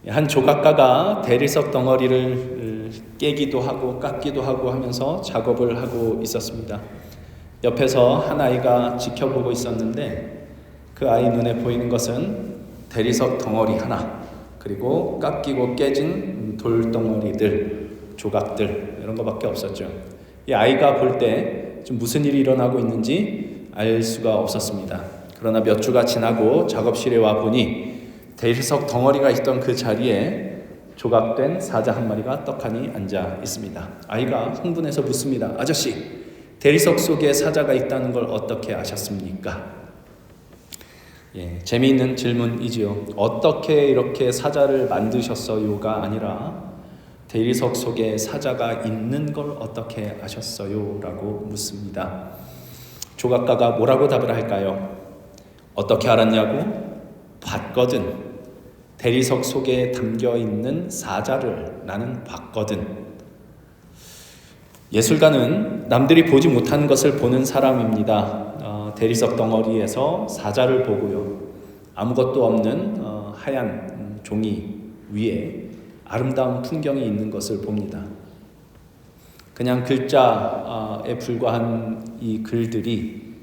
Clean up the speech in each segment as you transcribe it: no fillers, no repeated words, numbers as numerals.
한 조각가가 대리석 덩어리를 깨기도 하고 깎기도 하고 하면서 작업을 하고 있었습니다. 옆에서 한 아이가 지켜보고 있었는데 그 아이 눈에 보이는 것은 대리석 덩어리 하나, 그리고 깎이고 깨진 돌덩어리들, 조각들, 이런 것밖에 없었죠. 이 아이가 볼 때 좀 무슨 일이 일어나고 있는지 알 수가 없었습니다. 그러나 몇 주가 지나고 작업실에 와 보니 대리석 덩어리가 있던 그 자리에 조각된 사자 한 마리가 떡하니 앉아 있습니다. 아이가 흥분해서 묻습니다. 아저씨, 대리석 속에 사자가 있다는 걸 어떻게 아셨습니까? 재미있는 질문이지요. 어떻게 이렇게 사자를 만드셨어요가 아니라 대리석 속에 사자가 있는 걸 어떻게 아셨어요? 라고 묻습니다. 조각가가 뭐라고 답을 할까요? 어떻게 알았냐고? 봤거든. 대리석 속에 담겨있는 사자를 나는 봤거든. 예술가는 남들이 보지 못하는 것을 보는 사람입니다. 대리석 덩어리에서 사자를 보고요. 아무것도 없는 하얀 종이 위에 아름다운 풍경이 있는 것을 봅니다. 그냥 글자에 불과한 이 글들이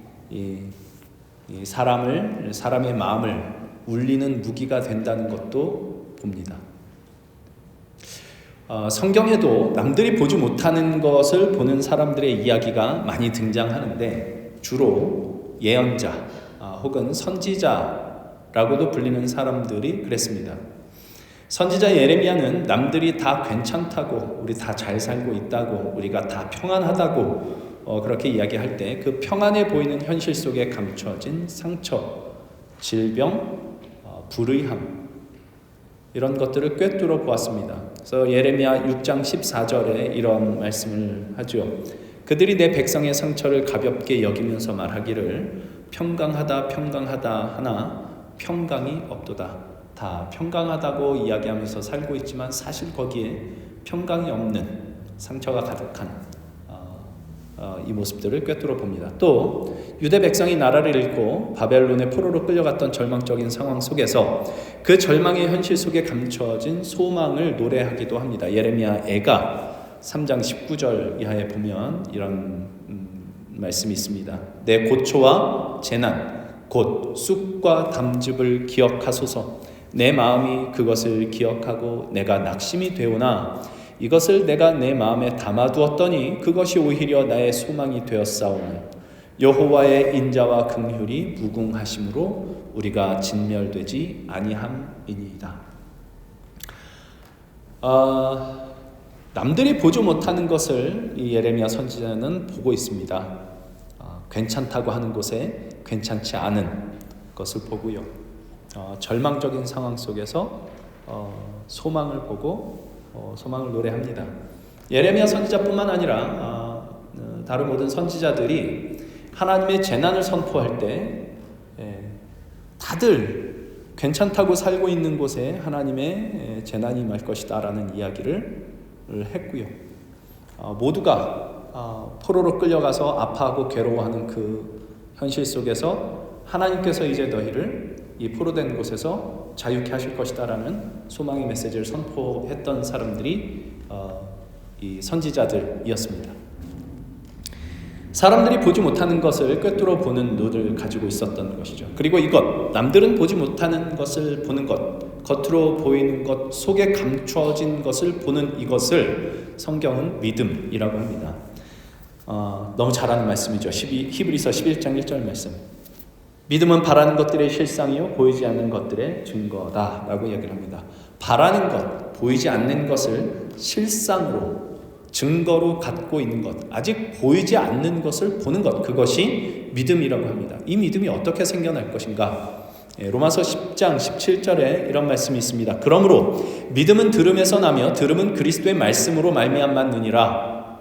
사람의 마음을 울리는 무기가 된다는 것도 봅니다. 성경에도 남들이 보지 못하는 것을 보는 사람들의 이야기가 많이 등장하는데 주로 예언자 혹은 선지자라고도 불리는 사람들이 그랬습니다. 선지자 예레미야는 남들이 다 괜찮다고, 우리 다 잘 살고 있다고, 우리가 다 평안하다고 그렇게 이야기할 때 그 평안해 보이는 현실 속에 감춰진 상처, 질병, 불의함, 이런 것들을 꿰뚫어 보았습니다. 그래서 예레미야 6장 14절에 이런 말씀을 하죠. 그들이 내 백성의 상처를 가볍게 여기면서 말하기를 평강하다 평강하다 하나 평강이 없도다. 다 평강하다고 이야기하면서 살고 있지만 사실 거기에 평강이 없는 상처가 가득한 이 모습들을 꿰뚫어 봅니다. 또 유대 백성이 나라를 잃고 바벨론의 포로로 끌려갔던 절망적인 상황 속에서 그 절망의 현실 속에 감춰진 소망을 노래하기도 합니다. 예레미야 애가 3장 19절 이하에 보면 이런 말씀이 있습니다. 내 고초와 재난 곧 쑥과 담즙을 기억하소서. 내 마음이 그것을 기억하고 내가 낙심이 되오나 이것을 내가 내 마음에 담아두었더니 그것이 오히려 나의 소망이 되었사오니 여호와의 인자와 긍휼이 무궁하심으로 우리가 진멸되지 아니함이니이다. 남들이 보지 못하는 것을 이 예레미야 선지자는 보고 있습니다. 괜찮다고 하는 곳에 괜찮지 않은 것을 보고요. 절망적인 상황 속에서 소망을 보고 소망을 노래합니다. 예레미야 선지자뿐만 아니라 다른 모든 선지자들이 하나님의 재난을 선포할 때 다들 괜찮다고 살고 있는 곳에 하나님의 재난이 임할 것이다 라는 이야기를 했고요. 모두가 포로로 끌려가서 아파하고 괴로워하는 그 현실 속에서 하나님께서 이제 너희를 이 포로된 곳에서 자유케 하실 것이다 라는 소망의 메시지를 선포했던 사람들이 이 선지자들이었습니다. 사람들이 보지 못하는 것을 꿰뚫어 보는 눈을 가지고 있었던 것이죠. 그리고 이것, 남들은 보지 못하는 것을 보는 것, 겉으로 보이는 것 속에 감춰진 것을 보는 이것을 성경은 믿음이라고 합니다. 너무 잘 아는 말씀이죠. 히브리서 11장 1절 말씀. 믿음은 바라는 것들의 실상이요 보이지 않는 것들의 증거다 라고 이야기를 합니다. 바라는 것, 보이지 않는 것을 실상으로, 증거로 갖고 있는 것, 아직 보이지 않는 것을 보는 것, 그것이 믿음이라고 합니다. 이 믿음이 어떻게 생겨날 것인가? 로마서 10장 17절에 이런 말씀이 있습니다. 그러므로 믿음은 들음에서 나며 들음은 그리스도의 말씀으로 말미암았느니라.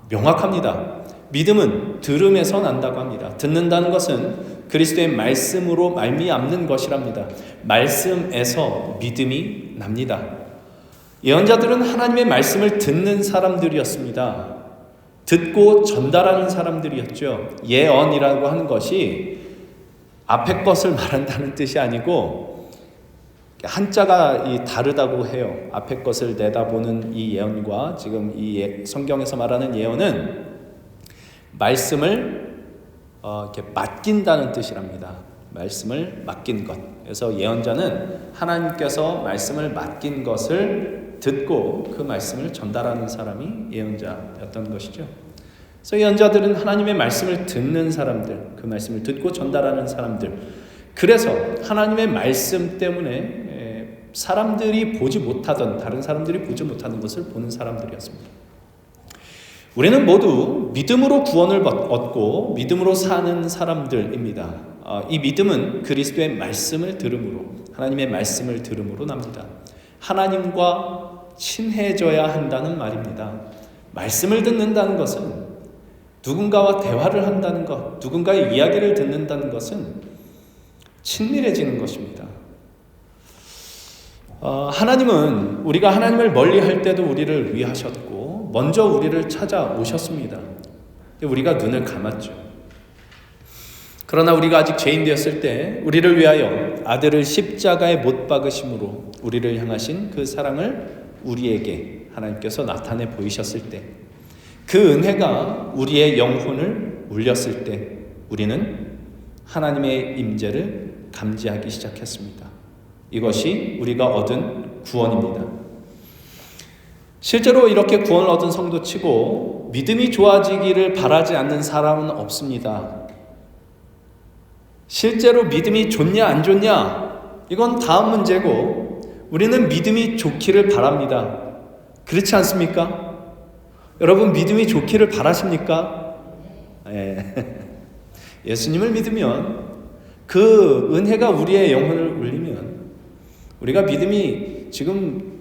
명확합니다. 믿음은 들음에서 난다고 합니다. 듣는다는 것은 그리스도의 말씀으로 말미암는 것이랍니다. 말씀에서 믿음이 납니다. 예언자들은 하나님의 말씀을 듣는 사람들이었습니다. 듣고 전달하는 사람들이었죠. 예언이라고 하는 것이 앞에 것을 말한다는 뜻이 아니고 한자가 다르다고 해요. 앞에 것을 내다보는 이 예언과 지금 이 성경에서 말하는 예언은 말씀을 이렇게 맡긴다는 뜻이랍니다. 말씀을 맡긴 것. 그래서 예언자는 하나님께서 말씀을 맡긴 것을 듣고 그 말씀을 전달하는 사람이 예언자였던 것이죠. 그래서 예언자들은 하나님의 말씀을 듣는 사람들, 그 말씀을 듣고 전달하는 사람들. 그래서 하나님의 말씀 때문에 사람들이 보지 못하던, 다른 사람들이 보지 못하는 것을 보는 사람들이었습니다. 우리는 모두 믿음으로 구원을 얻고 믿음으로 사는 사람들입니다. 이 믿음은 그리스도의 말씀을 들음으로, 하나님의 말씀을 들음으로 납니다. 하나님과 친해져야 한다는 말입니다. 말씀을 듣는다는 것은 누군가와 대화를 한다는 것, 누군가의 이야기를 듣는다는 것은 친밀해지는 것입니다. 하나님은 우리가 하나님을 멀리 할 때도 우리를 위하셨고 먼저 우리를 찾아오셨습니다. 우리가 눈을 감았죠. 그러나 우리가 아직 죄인 되었을 때 우리를 위하여 아들을 십자가에 못 박으심으로 우리를 향하신 그 사랑을 우리에게 하나님께서 나타내 보이셨을 때, 그 은혜가 우리의 영혼을 울렸을 때 우리는 하나님의 임재를 감지하기 시작했습니다. 이것이 우리가 얻은 구원입니다. 실제로 이렇게 구원을 얻은 성도치고 믿음이 좋아지기를 바라지 않는 사람은 없습니다. 실제로 믿음이 좋냐 안 좋냐 이건 다음 문제고, 우리는 믿음이 좋기를 바랍니다. 그렇지 않습니까? 여러분, 믿음이 좋기를 바라십니까? 예수님을 믿으면, 그 은혜가 우리의 영혼을 울리면 우리가 믿음이 지금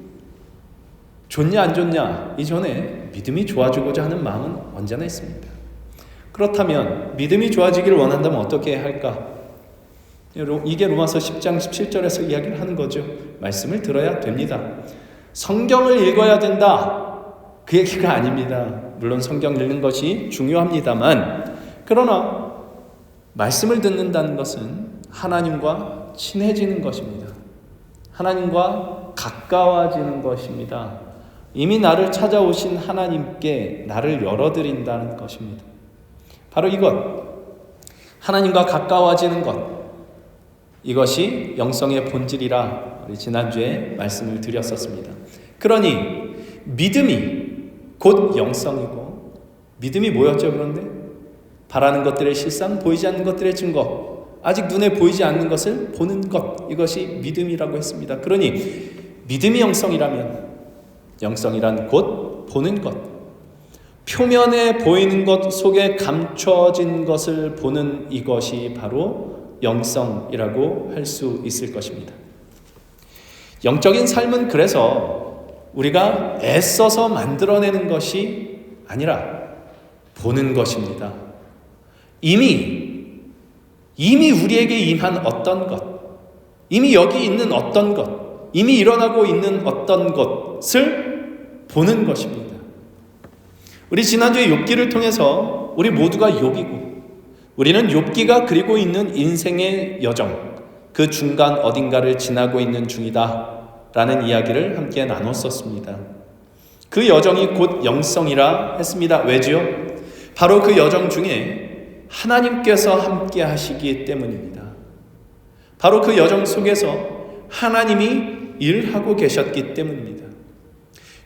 좋냐 안 좋냐 이전에 믿음이 좋아지고자 하는 마음은 언제나 있습니다. 그렇다면 믿음이 좋아지기를 원한다면 어떻게 해야 할까? 이게 로마서 10장 17절에서 이야기를 하는 거죠. 말씀을 들어야 됩니다. 성경을 읽어야 된다, 그 얘기가 아닙니다. 물론 성경 읽는 것이 중요합니다만, 그러나 말씀을 듣는다는 것은 하나님과 친해지는 것입니다. 하나님과 가까워지는 것입니다. 이미 나를 찾아오신 하나님께 나를 열어드린다는 것입니다. 바로 이것, 하나님과 가까워지는 것, 이것이 영성의 본질이라 우리 지난주에 말씀을 드렸었습니다. 그러니 믿음이 곧 영성이고, 믿음이 뭐였죠? 그런데 바라는 것들의 실상, 보이지 않는 것들의 증거, 아직 눈에 보이지 않는 것을 보는 것, 이것이 믿음이라고 했습니다. 그러니 믿음이 영성이라면, 영성이란 곧 보는 것, 표면에 보이는 것 속에 감춰진 것을 보는 이것이 바로 영성이라고 할 수 있을 것입니다. 영적인 삶은 그래서 우리가 애써서 만들어내는 것이 아니라 보는 것입니다. 이미 우리에게 임한 어떤 것, 이미 여기 있는 어떤 것, 이미 일어나고 있는 어떤 것을 보는 것입니다. 우리 지난주에 욥기를 통해서 우리 모두가 욥이고, 우리는 욥기가 그리고 있는 인생의 여정, 그 중간 어딘가를 지나고 있는 중이다 라는 이야기를 함께 나눴었습니다. 그 여정이 곧 영성이라 했습니다. 왜지요? 바로 그 여정 중에 하나님께서 함께 하시기 때문입니다. 바로 그 여정 속에서 하나님이 일하고 계셨기 때문입니다.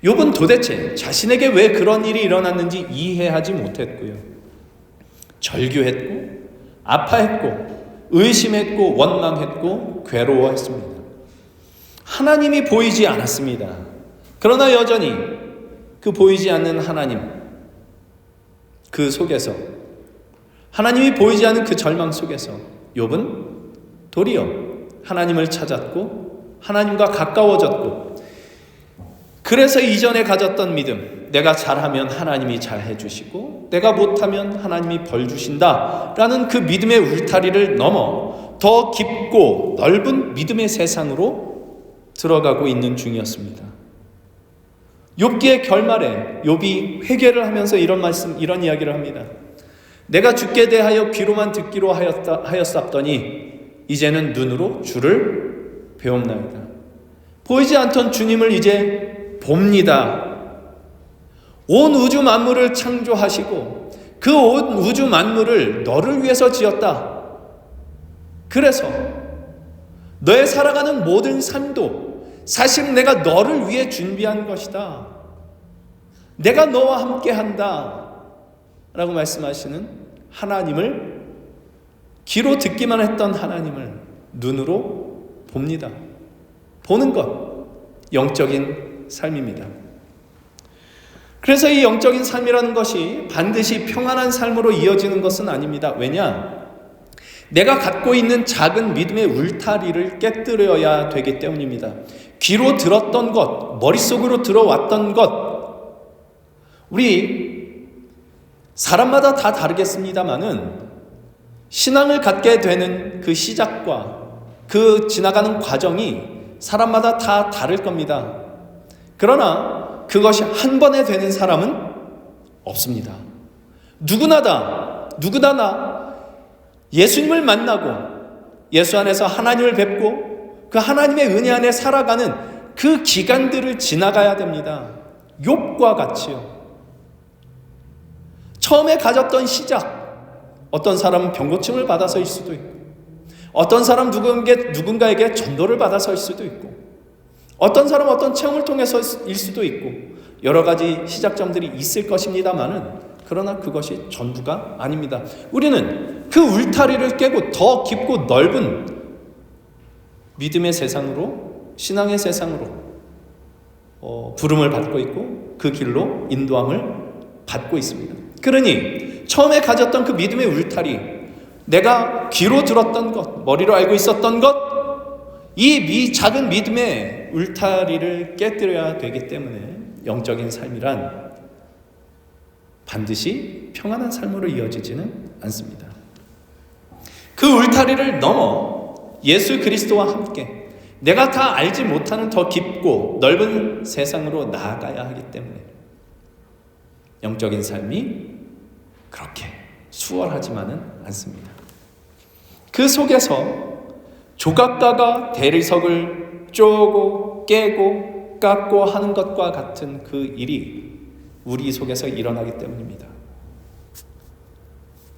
욥은 도대체 자신에게 왜 그런 일이 일어났는지 이해하지 못했고요. 절규했고, 아파했고, 의심했고, 원망했고, 괴로워했습니다. 하나님이 보이지 않았습니다. 그러나 여전히 그 보이지 않는 하나님, 그 속에서, 하나님이 보이지 않는 그 절망 속에서 욥은 도리어 하나님을 찾았고 하나님과 가까워졌고, 그래서 이전에 가졌던 믿음, 내가 잘하면 하나님이 잘해 주시고 내가 못하면 하나님이 벌 주신다 라는 그 믿음의 울타리를 넘어 더 깊고 넓은 믿음의 세상으로 들어가고 있는 중이었습니다. 욥기의 결말에 욥이 회개를 하면서 이런 이야기를 합니다. 내가 주께 대하여 귀로만 듣기로 하였사옵더니 이제는 눈으로 주를 배움나이다. 보이지 않던 주님을 이제 봅니다. 온 우주 만물을 창조하시고 그 온 우주 만물을 너를 위해서 지었다. 그래서 너의 살아가는 모든 삶도 사실은 내가 너를 위해 준비한 것이다. 내가 너와 함께 한다. 라고 말씀하시는 하나님을, 귀로 듣기만 했던 하나님을 눈으로 봅니다. 보는 것, 영적인 삶입니다. 그래서 이 영적인 삶이라는 것이 반드시 평안한 삶으로 이어지는 것은 아닙니다. 왜냐? 내가 갖고 있는 작은 믿음의 울타리를 깨뜨려야 되기 때문입니다. 귀로 들었던 것, 머릿속으로 들어왔던 것, 우리 사람마다 다 다르겠습니다마는 신앙을 갖게 되는 그 시작과 그 지나가는 과정이 사람마다 다 다를 겁니다. 그러나 그것이 한 번에 되는 사람은 없습니다. 누구나 다 예수님을 만나고 예수 안에서 하나님을 뵙고 그 하나님의 은혜 안에 살아가는 그 기간들을 지나가야 됩니다. 욥과 같이요. 처음에 가졌던 시작, 어떤 사람은 병고침을 받아서일 수도 있고, 어떤 사람 누군가에게 전도를 받아서일 수도 있고, 어떤 사람은 어떤 체험을 통해서일 수도 있고, 여러 가지 시작점들이 있을 것입니다만은, 그러나 그것이 전부가 아닙니다. 우리는 그 울타리를 깨고 더 깊고 넓은 믿음의 세상으로, 신앙의 세상으로 부름을 받고 있고 그 길로 인도함을 받고 있습니다. 그러니 처음에 가졌던 그 믿음의 울타리, 내가 귀로 들었던 것, 머리로 알고 있었던 것, 이 작은 믿음의 울타리를 깨뜨려야 되기 때문에 영적인 삶이란 반드시 평안한 삶으로 이어지지는 않습니다. 그 울타리를 넘어 예수 그리스도와 함께 내가 다 알지 못하는 더 깊고 넓은 세상으로 나아가야 하기 때문에 영적인 삶이 그렇게 수월하지만은 않습니다. 그 속에서 조각가가 대리석을 쪼고 깨고 깎고 하는 것과 같은 그 일이 우리 속에서 일어나기 때문입니다.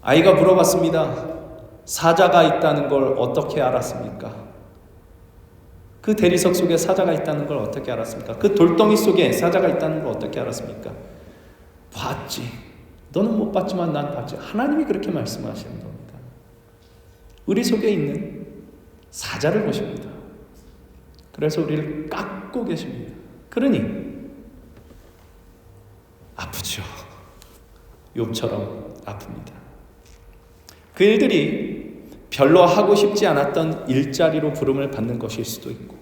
아이가 물어봤습니다. 사자가 있다는 걸 어떻게 알았습니까? 그 대리석 속에 사자가 있다는 걸 어떻게 알았습니까? 그 돌덩이 속에 사자가 있다는 걸 어떻게 알았습니까? 봤지. 너는 못 봤지만 난 봤지. 하나님이 그렇게 말씀하시는 겁니다. 우리 속에 있는 사자를 보십니다. 그래서 우리를 깎고 계십니다. 그러니 아프죠. 욥처럼 아픕니다. 그 일들이 별로 하고 싶지 않았던 일자리로 부름을 받는 것일 수도 있고,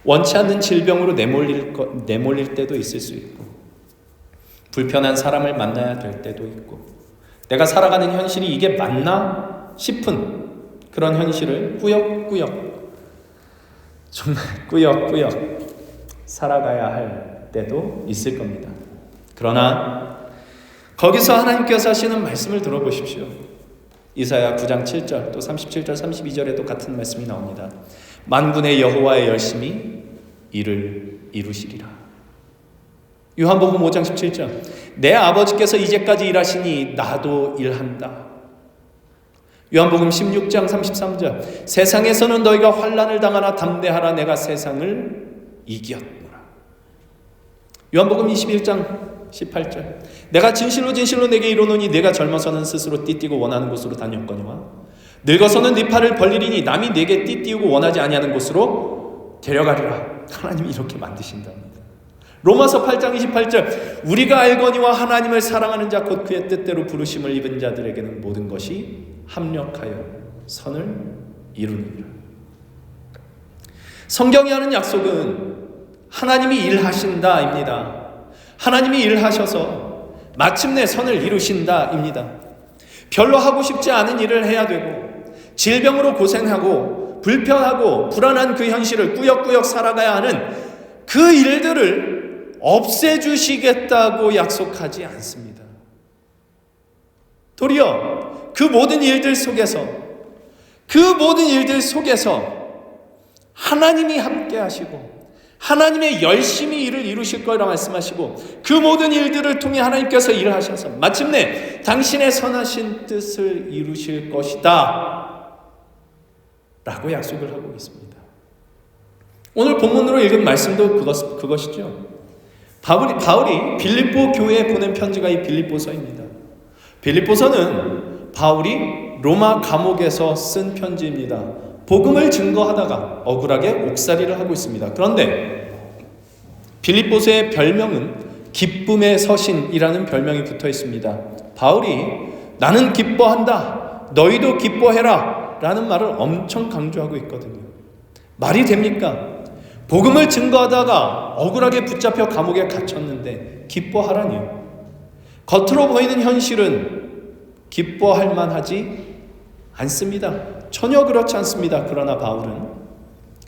원치 않는 질병으로 내몰릴 때도 있을 수 있고, 불편한 사람을 만나야 될 때도 있고, 내가 살아가는 현실이 이게 맞나 싶은 그런 현실을 꾸역꾸역, 정말 꾸역꾸역 살아가야 할 때도 있을 겁니다. 그러나 거기서 하나님께서 하시는 말씀을 들어보십시오. 이사야 9장 7절 또 37절 32절에도 같은 말씀이 나옵니다. 만군의 여호와의 열심히 이를 이루시리라. 요한복음 5장 17절 내 아버지께서 이제까지 일하시니 나도 일한다. 요한복음 16장 33절 세상에서는 너희가 환난을 당하나 담대하라 내가 세상을 이겼노라. 요한복음 21장 18절 내가 진실로 진실로 내게 이르노니 내가 젊어서는 스스로 띠띠고 원하는 곳으로 다녔거니와 늙어서는 네 팔을 벌리리니 남이 내게 띠띠우고 원하지 아니하는 곳으로 데려가리라. 하나님이 이렇게 만드신답니다. 로마서 8장 28절 우리가 알거니와 하나님을 사랑하는 자 곧 그의 뜻대로 부르심을 입은 자들에게는 모든 것이 합력하여 선을 이루느니라. 성경이 하는 약속은 하나님이 일하신다입니다. 하나님이 일하셔서 마침내 선을 이루신다입니다. 별로 하고 싶지 않은 일을 해야 되고 질병으로 고생하고 불편하고 불안한 그 현실을 꾸역꾸역 살아가야 하는 그 일들을 없애주시겠다고 약속하지 않습니다. 도리어 그 모든 일들 속에서 하나님이 함께 하시고 하나님의 열심히 일을 이루실 거라고 말씀하시고 그 모든 일들을 통해 하나님께서 일을 하셔서 마침내 당신의 선하신 뜻을 이루실 것이다 라고 약속을 하고 있습니다. 오늘 본문으로 읽은 말씀도 그것이죠. 바울이 빌립보 교회에 보낸 편지가 이 빌립보서입니다. 빌립보서는 바울이 로마 감옥에서 쓴 편지입니다. 복음을 증거하다가 억울하게 옥살이를 하고 있습니다. 그런데 빌립보서의 별명은 기쁨의 서신이라는 별명이 붙어 있습니다. 바울이 나는 기뻐한다, 너희도 기뻐해라 라는 말을 엄청 강조하고 있거든요. 말이 됩니까? 복음을 증거하다가 억울하게 붙잡혀 감옥에 갇혔는데 기뻐하라니요. 겉으로 보이는 현실은 기뻐할 만하지 않습니다. 전혀 그렇지 않습니다. 그러나 바울은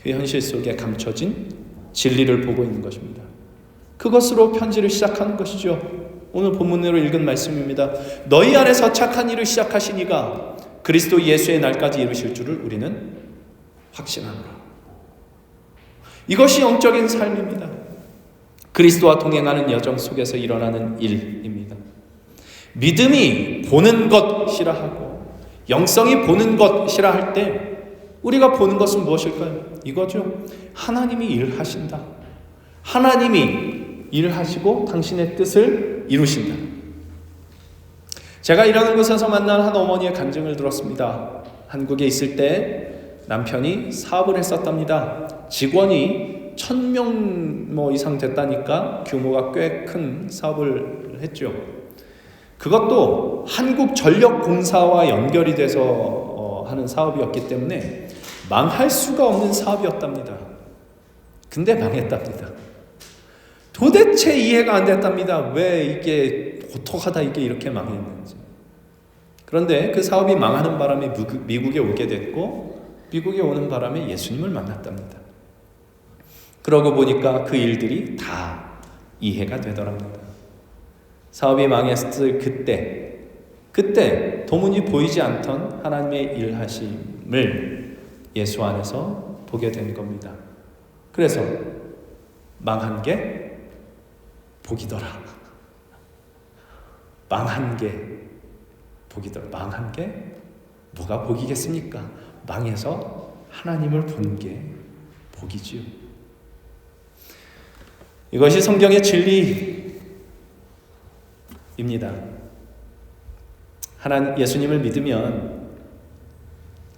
그 현실 속에 감춰진 진리를 보고 있는 것입니다. 그것으로 편지를 시작하는 것이죠. 오늘 본문으로 읽은 말씀입니다. 너희 안에서 착한 일을 시작하신 이가 그리스도 예수의 날까지 이루실 줄을 우리는 확신합니다. 이것이 영적인 삶입니다. 그리스도와 동행하는 여정 속에서 일어나는 일입니다. 믿음이 보는 것이라 하고 영성이 보는 것이라 할 때 우리가 보는 것은 무엇일까요? 이거죠. 하나님이 일하신다. 하나님이 일하시고 당신의 뜻을 이루신다. 제가 일하는 곳에서 만난 한 어머니의 간증을 들었습니다. 한국에 있을 때 남편이 사업을 했었답니다. 직원이 1000명 이상 됐다니까 규모가 꽤 큰 사업을 했죠. 그것도 한국전력공사와 연결이 돼서 하는 사업이었기 때문에 망할 수가 없는 사업이었답니다. 근데 망했답니다. 도대체 이해가 안 됐답니다. 왜 이게 어떡하다 이게 이렇게 망했는지. 그런데 그 사업이 망하는 바람에 미국에 오게 됐고 미국에 오는 바람에 예수님을 만났답니다. 그러고 보니까 그 일들이 다 이해가 되더랍니다. 사업이 망했을 그때 도무지 보이지 않던 하나님의 일하심을 예수 안에서 보게 된 겁니다. 그래서 망한 게 복이더라. 망한 게 복이더라. 망한 게 뭐가 복이겠습니까? 망해서 하나님을 본 게 복이지요. 이것이 성경의 진리입니다. 예수님을 믿으면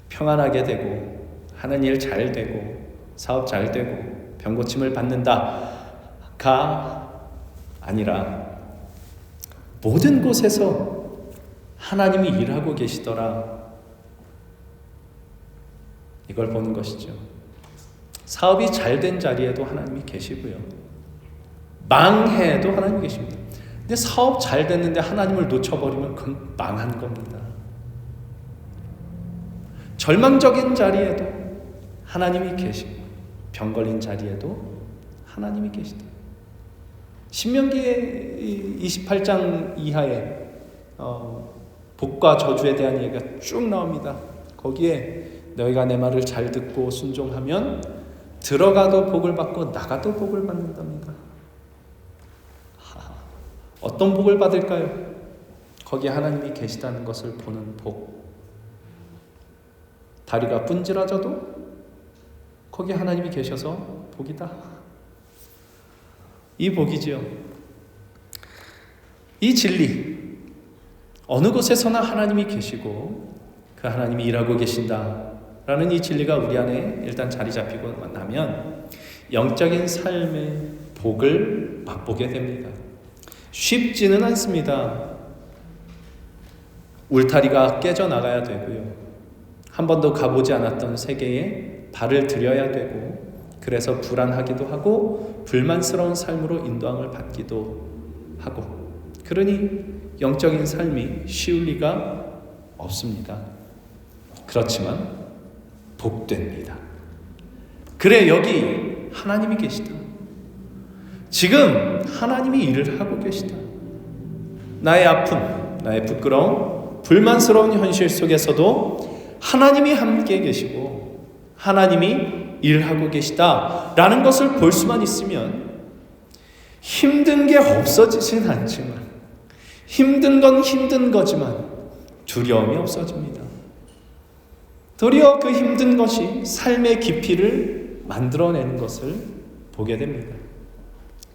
평안하게 되고 하는 일 잘 되고 사업 잘 되고 병 고침을 받는다가 아니라 모든 곳에서 하나님이 일하고 계시더라. 이걸 보는 것이죠. 사업이 잘 된 자리에도 하나님이 계시고요. 망해도 하나님이 계십니다. 근데 사업 잘 됐는데 하나님을 놓쳐버리면 그건 망한 겁니다. 절망적인 자리에도 하나님이 계시고 병 걸린 자리에도 하나님이 계시다. 신명기 28장 이하에 복과 저주에 대한 얘기가 쭉 나옵니다. 거기에 너희가 내 말을 잘 듣고 순종하면 들어가도 복을 받고 나가도 복을 받는답니다. 어떤 복을 받을까요? 거기에 하나님이 계시다는 것을 보는 복. 다리가 분질러져도 거기에 하나님이 계셔서 복이다. 이 복이지요. 이 진리. 어느 곳에서나 하나님이 계시고 그 하나님이 일하고 계신다라는 이 진리가 우리 안에 일단 자리 잡히고 나면 영적인 삶의 복을 맛보게 됩니다. 쉽지는 않습니다. 울타리가 깨져나가야 되고요. 한 번도 가보지 않았던 세계에 발을 들여야 되고 그래서 불안하기도 하고 불만스러운 삶으로 인도함을 받기도 하고 그러니 영적인 삶이 쉬울 리가 없습니다. 그렇지만 복됩니다. 그래 여기 하나님이 계시다. 지금 하나님이 일을 하고 계시다. 나의 아픔, 나의 부끄러움, 불만스러운 현실 속에서도 하나님이 함께 계시고 하나님이 일하고 계시다라는 것을 볼 수만 있으면 힘든 게 없어지진 않지만, 힘든 건 힘든 거지만 두려움이 없어집니다. 도리어 그 힘든 것이 삶의 깊이를 만들어내는 것을 보게 됩니다.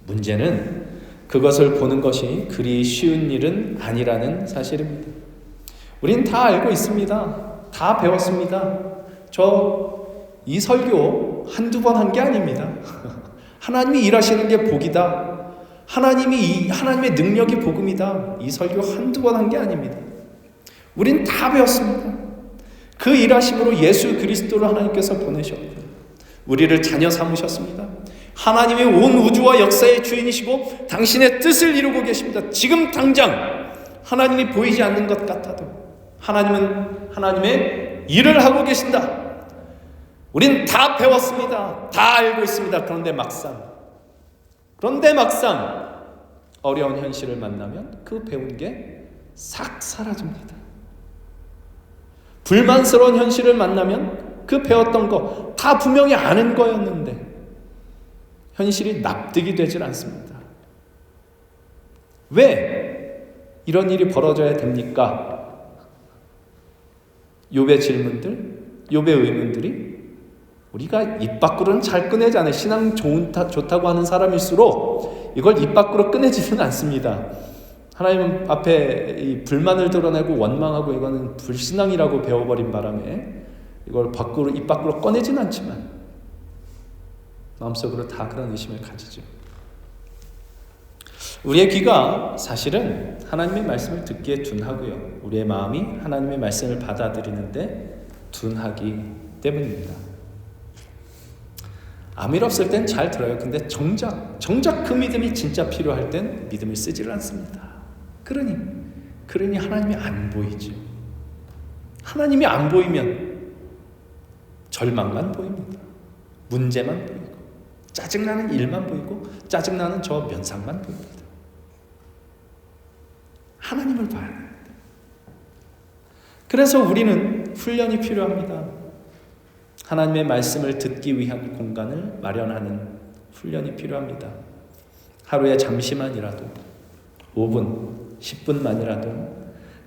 문제는 그것을 보는 것이 그리 쉬운 일은 아니라는 사실입니다. 우린 다 알고 있습니다. 다 배웠습니다. 이 설교 한두 번 한 게 아닙니다. 하나님이 일하시는 게 복이다. 하나님의 능력이 복음이다. 이 설교 한두 번 한 게 아닙니다. 우린 다 배웠습니다. 그 일하심으로 예수 그리스도를 하나님께서 보내셨고 우리를 자녀 삼으셨습니다. 하나님이 온 우주와 역사의 주인이시고 당신의 뜻을 이루고 계십니다. 지금 당장 하나님이 보이지 않는 것 같아도 하나님은 하나님의 일을 하고 계신다. 우린 다 배웠습니다. 다 알고 있습니다. 그런데 막상 어려운 현실을 만나면 그 배운 게 싹 사라집니다. 불만스러운 현실을 만나면 그 배웠던 거 다 분명히 아는 거였는데 현실이 납득이 되질 않습니다. 왜 이런 일이 벌어져야 됩니까? 욥의 질문들, 욥의 의문들이 우리가 입 밖으로는 잘 꺼내지 않아요. 신앙 좋다고 하는 사람일수록 이걸 입 밖으로 꺼내지는 않습니다. 하나님 앞에 이 불만을 드러내고 원망하고 이거는 불신앙이라고 배워버린 바람에 이걸 입 밖으로 꺼내지는 않지만 마음속으로 다 그런 의심을 가지죠. 우리의 귀가 사실은 하나님의 말씀을 듣기에 둔하고요. 우리의 마음이 하나님의 말씀을 받아들이는데 둔하기 때문입니다. 아무 일 없을 땐 잘 들어요. 근데 정작 그 믿음이 진짜 필요할 땐 믿음을 쓰지를 않습니다. 그러니 하나님이 안 보이죠. 하나님이 안 보이면 절망만 보입니다. 문제만 보이고 짜증나는 일만 보이고 짜증나는 저 면상만 보입니다. 하나님을 봐야 합니다. 그래서 우리는 훈련이 필요합니다. 하나님의 말씀을 듣기 위한 공간을 마련하는 훈련이 필요합니다. 하루에 잠시만이라도 5분, 10분만이라도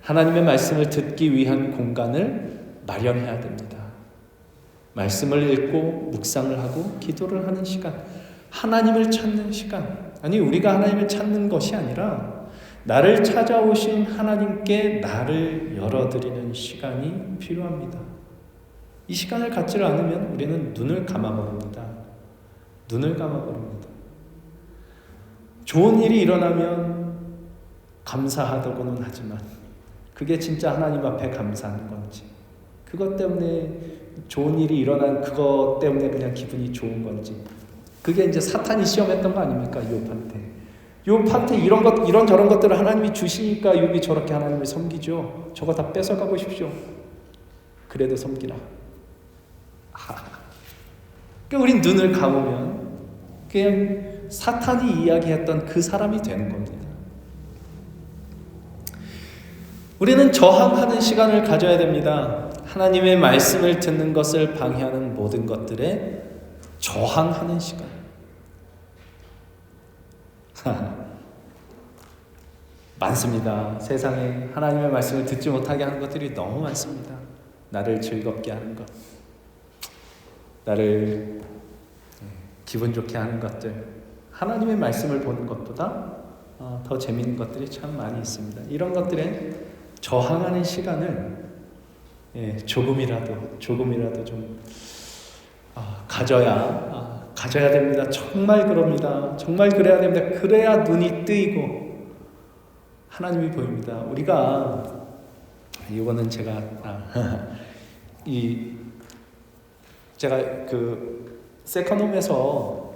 하나님의 말씀을 듣기 위한 공간을 마련해야 됩니다. 말씀을 읽고 묵상을 하고 기도를 하는 시간, 하나님을 찾는 시간. 아니 우리가 하나님을 찾는 것이 아니라 나를 찾아오신 하나님께 나를 열어드리는 시간이 필요합니다. 이 시간을 갖지 않으면 우리는 눈을 감아버립니다. 좋은 일이 일어나면 감사하다고는 하지만 그게 진짜 하나님 앞에 감사하는 건지, 그것 때문에 좋은 일이 일어난 그것 때문에 그냥 기분이 좋은 건지, 그게 이제 사탄이 시험했던 거 아닙니까? 욥한테 이런 저런 것들을 하나님이 주시니까 욥이 저렇게 하나님을 섬기죠. 저거 다 뺏어가 보십시오. 그래도 섬기라. 그러니까 우린 눈을 감으면 그냥 사탄이 이야기했던 그 사람이 되는 겁니다. 우리는 저항하는 시간을 가져야 됩니다. 하나님의 말씀을 듣는 것을 방해하는 모든 것들에 저항하는 시간. 많습니다. 세상에 하나님의 말씀을 듣지 못하게 하는 것들이 너무 많습니다. 나를 즐겁게 하는 것, 나를 기분 좋게 하는 것들, 하나님의 말씀을 보는 것보다 더 재미있는 것들이 참 많이 있습니다. 이런 것들에 저항하는 시간을 조금이라도 좀 가져야 됩니다. 정말 그럽니다. 정말 그래야 됩니다. 그래야 눈이 뜨이고 하나님이 보입니다. 우리가 이거는 제가 그 세컨홈에서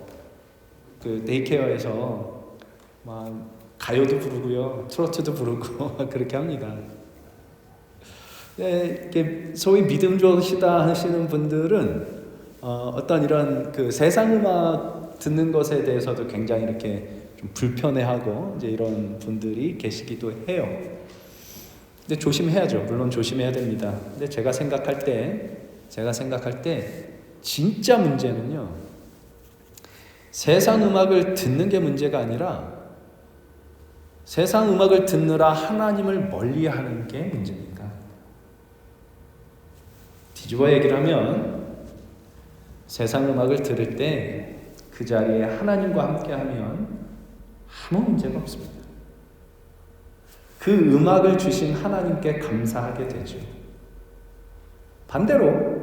그 데이케어에서 막 가요도 부르고요, 트로트도 부르고 그렇게 합니다. 이렇게 소위 믿음 좋으시다 하시는 분들은 어떤 이런 그 세상 음악 듣는 것에 대해서도 굉장히 이렇게 좀 불편해하고 이제 이런 분들이 계시기도 해요. 근데 조심해야죠. 물론 조심해야 됩니다. 근데 제가 생각할 때 진짜 문제는요, 세상 음악을 듣는 게 문제가 아니라 세상 음악을 듣느라 하나님을 멀리하는 게 문제입니다. 뒤집어 얘기를 하면 세상 음악을 들을 때 그 자리에 하나님과 함께하면 아무 문제가 없습니다. 그 음악을 주신 하나님께 감사하게 되죠. 반대로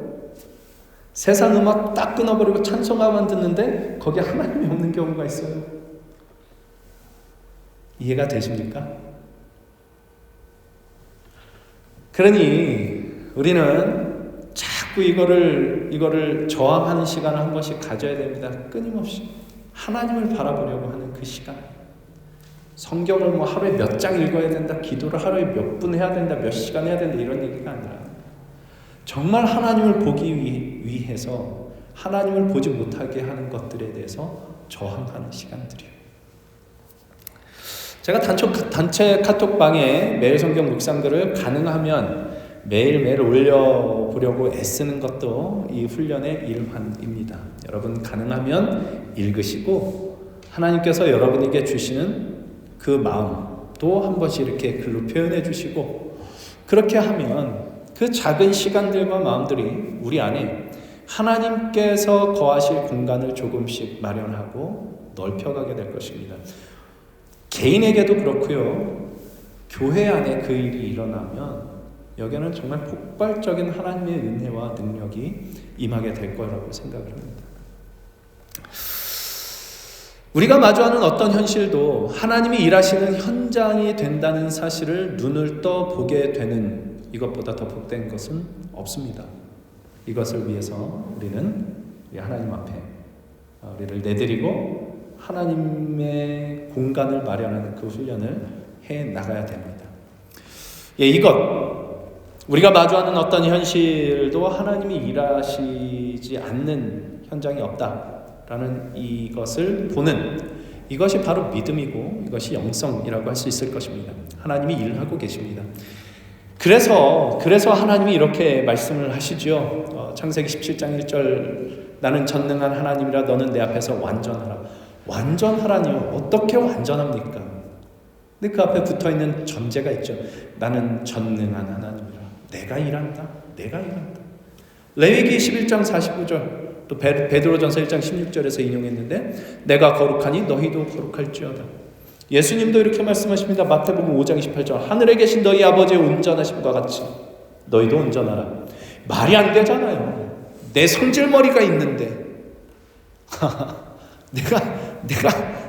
세상 음악 딱 끊어버리고 찬송가만 듣는데 거기에 하나님이 없는 경우가 있어요. 이해가 되십니까? 그러니 우리는 자꾸 이거를 저항하는 시간을 한 번씩 가져야 됩니다. 끊임없이 하나님을 바라보려고 하는 그 시간. 성경을 뭐 하루에 몇 장 읽어야 된다, 기도를 하루에 몇 분 해야 된다, 몇 시간 해야 된다, 이런 얘기가 아니라 정말 하나님을 보기 위해서 하나님을 보지 못하게 하는 것들에 대해서 저항하는 시간들이에요. 제가 단체 카톡방에 매일 성경 묵상글을 가능하면 매일매일 올려보려고 애쓰는 것도 이 훈련의 일환입니다. 여러분 가능하면 읽으시고 하나님께서 여러분에게 주시는 그 마음도 한 번씩 이렇게 글로 표현해 주시고, 그렇게 하면 그 작은 시간들과 마음들이 우리 안에 하나님께서 거하실 공간을 조금씩 마련하고 넓혀가게 될 것입니다. 개인에게도 그렇고요, 교회 안에 그 일이 일어나면 여기에는 정말 폭발적인 하나님의 은혜와 능력이 임하게 될 거라고 생각을 합니다. 우리가 마주하는 어떤 현실도 하나님이 일하시는 현장이 된다는 사실을 눈을 떠 보게 되는 이것보다 더 복된 것은 없습니다. 이것을 위해서 우리는 하나님 앞에 우리를 내드리고 하나님의 공간을 마련하는 그 훈련을 해 나가야 됩니다. 이것 우리가 마주하는 어떤 현실도 하나님이 일하시지 않는 현장이 없다라는 이것을 보는, 이것이 바로 믿음이고 이것이 영성이라고 할 수 있을 것입니다. 하나님이 일하고 계십니다. 그래서 하나님이 이렇게 말씀을 하시죠. 창세기 17장 1절, 나는 전능한 하나님이라 너는 내 앞에서 완전하라. 완전하라니요? 어떻게 완전합니까? 근데 그 앞에 붙어있는 전제가 있죠. 나는 전능한 하나님이라. 내가 일한다. 레위기 11장 45절, 또 베드로전서 1장 16절에서 인용했는데 내가 거룩하니 너희도 거룩할지어다. 예수님도 이렇게 말씀하십니다. 마태복음 5장 28절, 하늘에 계신 너희 아버지의 온전하심과 같이 너희도 온전하라. 말이 안 되잖아요. 내 성질머리가 있는데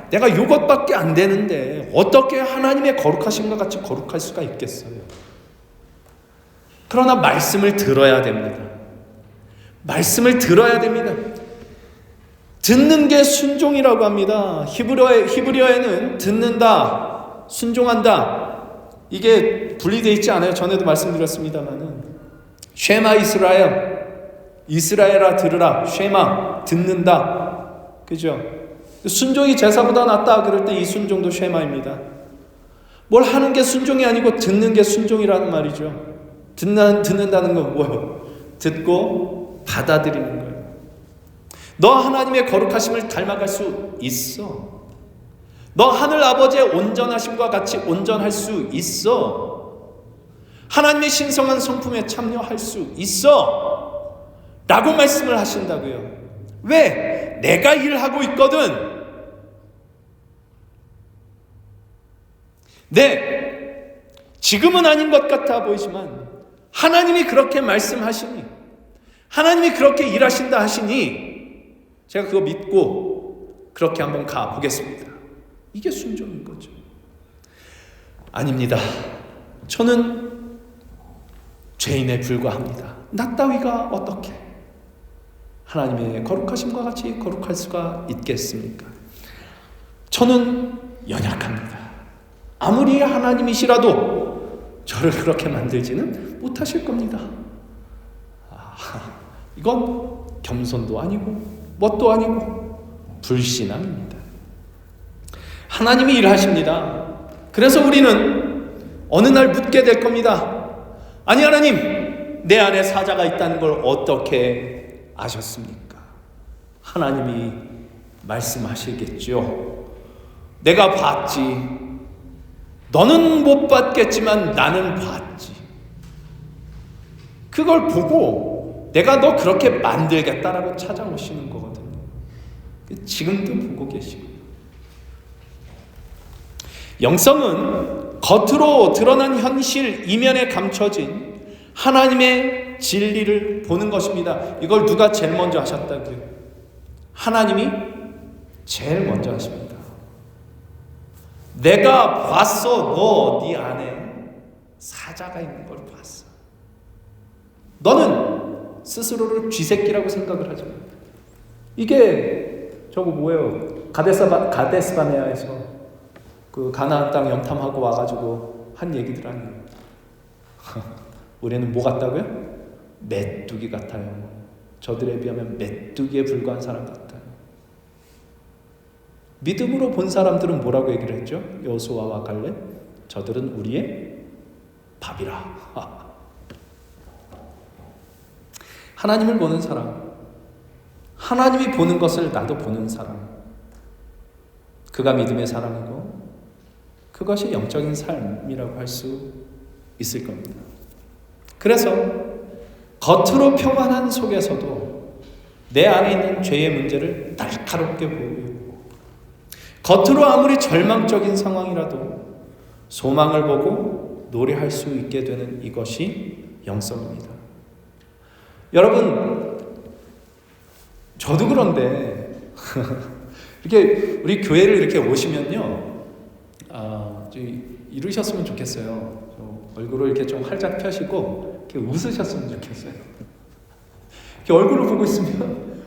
내가 이것밖에 안 되는데 어떻게 하나님의 거룩하심과 같이 거룩할 수가 있겠어요? 그러나 말씀을 들어야 됩니다. 말씀을 들어야 됩니다. 듣는 게 순종이라고 합니다. 히브리어에는 듣는다, 순종한다, 이게 분리되어 있지 않아요. 전에도 말씀드렸습니다만은 쉐마 이스라엘아 들으라. 쉐마, 듣는다, 그죠? 순종이 제사보다 낫다 그럴 때 이 순종도 쉐마입니다. 뭘 하는 게 순종이 아니고 듣는 게 순종이라는 말이죠. 듣는다는 건 뭐예요? 듣고 받아들이는 거예요. 너 하나님의 거룩하심을 닮아갈 수 있어. 너 하늘 아버지의 온전하심과 같이 온전할 수 있어. 하나님의 신성한 성품에 참여할 수 있어 라고 말씀을 하신다고요. 왜? 내가 일하고 있거든. 지금은 아닌 것 같아 보이지만 하나님이 그렇게 말씀하시니, 하나님이 그렇게 일하신다 하시니 제가 그거 믿고 그렇게 한번 가보겠습니다. 이게 순종인 거죠. 아닙니다. 저는 죄인에 불과합니다. 나 따위가 어떻게 하나님의 거룩하심과 같이 거룩할 수가 있겠습니까? 저는 연약합니다. 아무리 하나님이시라도 저를 그렇게 만들지는 못하실 겁니다. 이건 겸손도 아니고 뭣도 아니고 불신앙입니다. 하나님이 일하십니다. 그래서 우리는 어느 날 묻게 될 겁니다. 아니 하나님, 내 안에 사자가 있다는 걸 어떻게 아셨습니까? 하나님이 말씀하시겠죠. 내가 봤지. 너는 못 봤겠지만 나는 봤지. 그걸 보고 내가 너 그렇게 만들겠다라고 찾아오시는 거거든요. 지금도 보고 계시고. 영성은 겉으로 드러난 현실 이면에 감춰진 하나님의 진리를 보는 것입니다. 이걸 누가 제일 먼저 하셨다고요? 하나님이 제일 먼저 하십니다. 내가 봤어. 너 네 안에 사자가 있는 걸 봤어. 너는 스스로를 쥐새끼라고 생각을 하지 마. 이게 저거 뭐예요? 가데스바네아에서 그 가나안 땅 염탐하고 와가지고 한 얘기들 아니에요. 우리는 뭐 같다고요? 메뚜기 같아요. 저들에 비하면 메뚜기에 불과한 사람 같아요. 믿음으로 본 사람들은 뭐라고 얘기를 했죠? 여호수아와 갈렙, 저들은 우리의 밥이라. 하나님을 보는 사람, 하나님이 보는 것을 나도 보는 사람, 그가 믿음의 사람이고 그것이 영적인 삶이라고 할 수 있을 겁니다. 그래서 겉으로 평안한 속에서도 내 안에 있는 죄의 문제를 날카롭게 보고, 겉으로 아무리 절망적인 상황이라도 소망을 보고 노래할 수 있게 되는 이것이 영성입니다. 여러분, 저도 그런데 이렇게 우리 교회를 이렇게 오시면요, 이러셨으면 좋겠어요. 얼굴을 이렇게 좀 활짝 펴시고 이렇게 웃으셨으면 좋겠어요. 이렇게 얼굴을 보고 있으면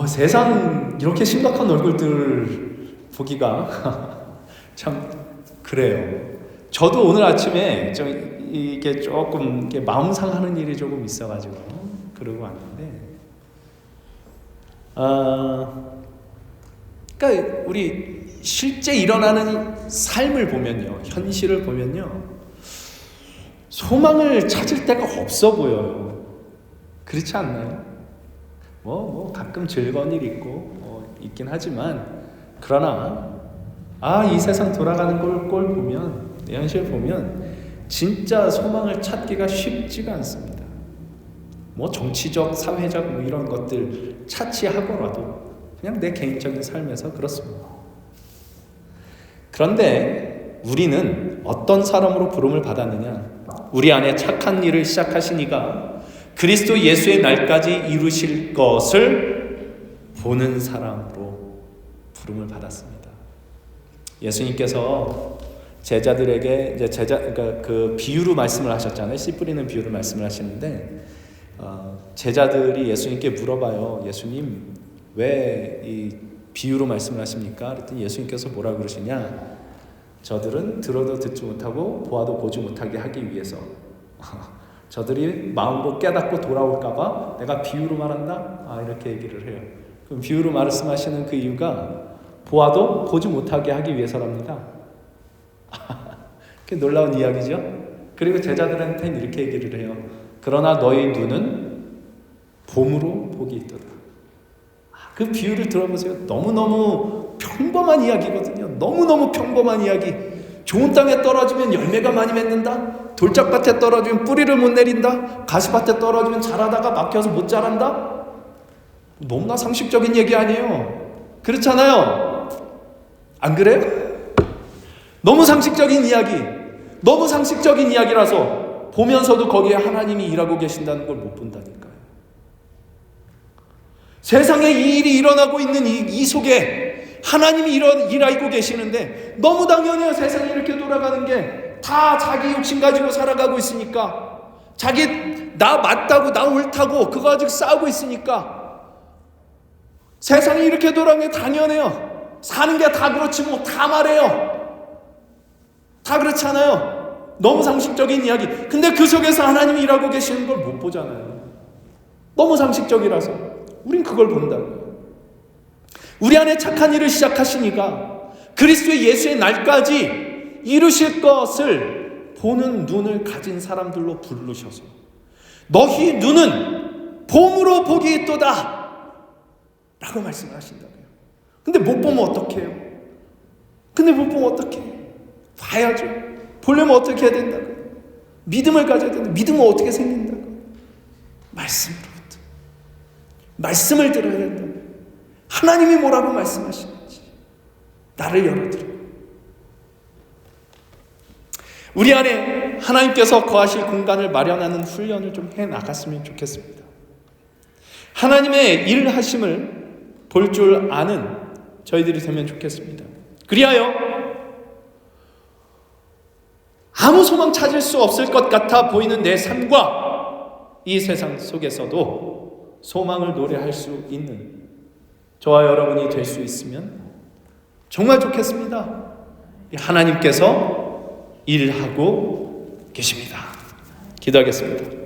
세상 이렇게 심각한 얼굴들 보기가 참 그래요. 저도 오늘 아침에 이게 조금 이렇게 마음 상하는 일이 조금 있어가지고 그러고 왔는데, 그러니까 우리 실제 일어나는 삶을 보면요, 현실을 보면요, 소망을 찾을 데가 없어 보여요. 그렇지 않나요? 가끔 즐거운 일 있고 있긴 하지만, 그러나 이 세상 돌아가는 걸 보면, 내 현실 보면 진짜 소망을 찾기가 쉽지가 않습니다. 정치적, 사회적 이런 것들 차치하고라도 그냥 내 개인적인 삶에서 그렇습니다. 그런데 우리는 어떤 사람으로 부름을 받았느냐? 우리 안에 착한 일을 시작하신 이가 그리스도 예수의 날까지 이루실 것을 보는 사람으로 부름을 받았습니다. 예수님께서 제자들에게 그러니까 그 비유로 말씀을 하셨잖아요. 씨 뿌리는 비유로 말씀을 하시는데, 제자들이 예수님께 물어봐요. 예수님, 왜 이 비유로 말씀을 하십니까? 그랬더니 예수님께서 뭐라 그러시냐? 저들은 들어도 듣지 못하고 보아도 보지 못하게 하기 위해서 저들이 마음으로 깨닫고 돌아올까봐 내가 비유로 말한다? 이렇게 얘기를 해요. 그럼 비유로 말씀하시는 그 이유가 보아도 보지 못하게 하기 위해서랍니다. 그 놀라운 이야기죠. 그리고 제자들한테는 이렇게 얘기를 해요. 그러나 너희 눈은 봄으로 복이 있도다. 그 비유를 들어보세요. 너무너무 평범한 이야기거든요. 너무너무 평범한 이야기. 좋은 땅에 떨어지면 열매가 많이 맺는다. 돌짝밭에 떨어지면 뿌리를 못 내린다. 가시밭에 떨어지면 자라다가 막혀서 못 자란다. 너무나 상식적인 얘기 아니에요. 그렇잖아요. 안 그래요? 너무 상식적인 이야기. 너무 상식적인 이야기라서 보면서도 거기에 하나님이 일하고 계신다는 걸 못 본다니까요. 세상에 이 일이 일어나고 있는 이 속에 하나님이 일하고 계시는데 너무 당연해요. 세상이 이렇게 돌아가는 게 다 자기 욕심 가지고 살아가고 있으니까, 나 맞다고 나 옳다고 그거 가지고 싸우고 있으니까 세상이 이렇게 돌아가는 게 당연해요. 사는 게 다 그렇지 뭐 다 말해요. 다 그렇잖아요. 너무 상식적인 이야기. 근데 그 속에서 하나님이 일하고 계시는 걸 못 보잖아요. 너무 상식적이라서 우린 그걸 본다고요. 우리 안에 착한 일을 시작하시니까 그리스도의 예수의 날까지 이루실 것을 보는 눈을 가진 사람들로 부르셔서, 너희 눈은 봄으로 복이 있도다 라고 말씀을 하신다고요. 근데 못 보면 어떡해요? 근데 못 보면 어떡해? 봐야죠. 보려면 어떻게 해야 된다고요? 믿음을 가져야 된다. 믿음은 어떻게 생긴다고요? 말씀으로부터. 말씀을 들어야 된다. 하나님이 뭐라고 말씀하시는지 나를 열어드려요. 우리 안에 하나님께서 거하실 공간을 마련하는 훈련을 좀 해나갔으면 좋겠습니다. 하나님의 일하심을 볼 줄 아는 저희들이 되면 좋겠습니다. 그리하여 아무 소망 찾을 수 없을 것 같아 보이는 내 삶과 이 세상 속에서도 소망을 노래할 수 있는 저와 여러분이 될 수 있으면 정말 좋겠습니다. 하나님께서 일하고 계십니다. 기도하겠습니다.